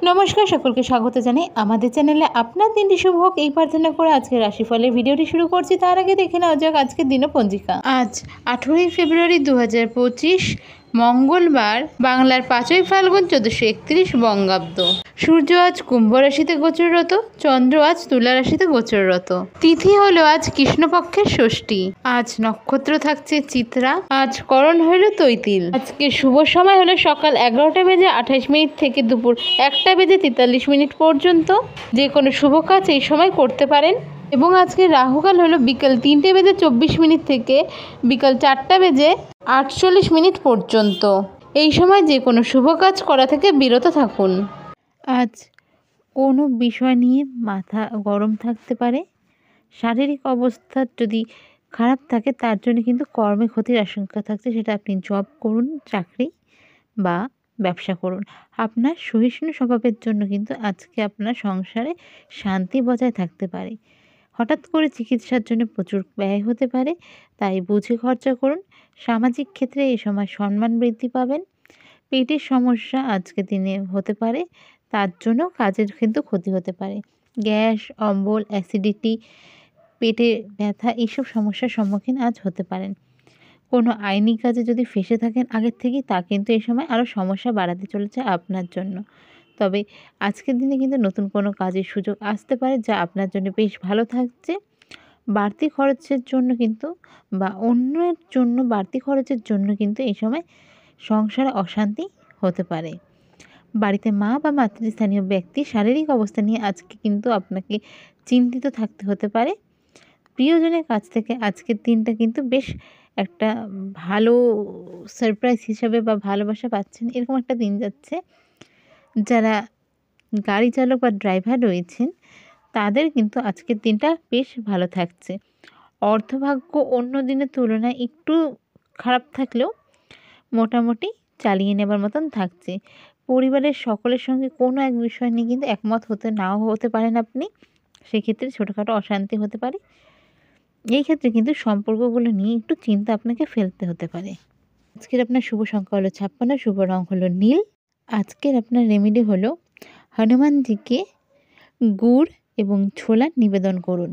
নমস্কার, সকলকে স্বাগত জানাই আমাদের চ্যানেলে। আপনার দিনটি শুভ হোক এই প্রার্থনা করে আজকে রাশিফলের ভিডিওটি শুরু করছি। তার আগে দেখে নেওয়া যাক আজকের দিনপঞ্জিকা। আজ 18ই ফেব্রুয়ারি 2025 মঙ্গলবার, বাংলার 5ই ফাল্গুন 1431 বঙ্গাব্দ। সূর্য আজ কুম্ভ রাশিতে গোচররত, চন্দ্র আজ তুলা রাশিতে গোচররত। তিথি হলো আজ কৃষ্ণপক্ষের ষষ্ঠী। আজ নক্ষত্র থাকছে চিত্রা, আজ করণ হলো তৈতিল। আজকে শুভ সময় হলো সকাল 11টা বেজে 28 মিনিট থেকে দুপুর 1টা বেজে 43 মিনিট পর্যন্ত। যে কোনো শুভ কাজ এই সময় করতে পারেন। এবং আজকে রাহুকাল হলো বিকাল 3টে বেজে 24 মিনিট থেকে বিকাল 4টা বেজে 48 মিনিট পর্যন্ত। এই সময় যে কোনো শুভ কাজ করা থেকে বিরত থাকুন। আজ কোনো বিষয় নিয়ে মাথা গরম থাকতে পারে। শারীরিক অবস্থা যদি খারাপ থাকে তার জন্য কিন্তু কর্মে ক্ষতির আশঙ্কা থাকছে। সেটা আপনি জব করুন, চাকরি বা ব্যবসা করুন। আপনার সহিষ্ণু স্বভাবের জন্য কিন্তু আজকে আপনার সংসারে শান্তি বজায় থাকতে পারে। হঠাৎ করে চিকিৎসার জন্য প্রচুর ব্যয় হতে পারে, তাই বুঝে খরচা করুন। সামাজিক ক্ষেত্রে এই সময় সম্মান বৃদ্ধি পাবেন। পেটের সমস্যা আজকে দিনে হতে পারে, তার জন্য কাজের কিন্তু ক্ষতি হতে পারে। গ্যাস, অম্বল, অ্যাসিডিটি, পেটে ব্যথা এইসব সমস্যার সম্মুখীন আজ হতে পারেন। কোনো আইনি কাজে যদি ফেঁসে থাকেন আগের থেকেই, তা কিন্তু এই সময় আরও সমস্যা বাড়াতে চলেছে আপনার জন্য। তবে আজকের দিনে কিন্তু নতুন কোনো কাজের সুযোগ আসতে পারে, যা আপনার জন্য বেশ ভালো থাকছে। বাড়তি খরচের জন্য কিন্তু বা অন্যের জন্য বাড়তি খরচের জন্য কিন্তু এই সময় সংসারে অশান্তি হতে পারে। বাড়িতে মা বা মাতৃস্থানীয় ব্যক্তির শারীরিক অবস্থা নিয়ে আজকে কিন্তু আপনাকে চিন্তিত থাকতে হতে পারে। প্রিয়জনের কাছ থেকে আজকের দিনটা কিন্তু বেশ একটা ভালো সারপ্রাইজ হিসাবে বা ভালোবাসা পাচ্ছেন, এরকম একটা দিন যাচ্ছে। যারা গাড়ি চালক বা ড্রাইভার রয়েছেন তাদের কিন্তু আজকের দিনটা বেশ ভালো থাকছে। অর্থভাগ্য অন্য দিনের তুলনায় একটু খারাপ থাকলেও মোটামুটি চালিয়ে নেবার মতন থাকছে। পরিবারের সকলের সঙ্গে কোনো এক বিষয় নিয়ে কিন্তু একমত নাও হতে পারেন আপনি। সেক্ষেত্রে ছোটোখাটো অশান্তি হতে পারে। এই ক্ষেত্রে কিন্তু সম্পর্কগুলো নিয়ে একটু চিন্তা আপনাকে ফেলতে হতে পারে। আজকের আপনার শুভ সংখ্যা হলো 56, শুভ রং হলো নীল। আজকের আপনার রেমেডি হলো হনুমানজিকে গুড় এবং ছোলা নিবেদন করুন।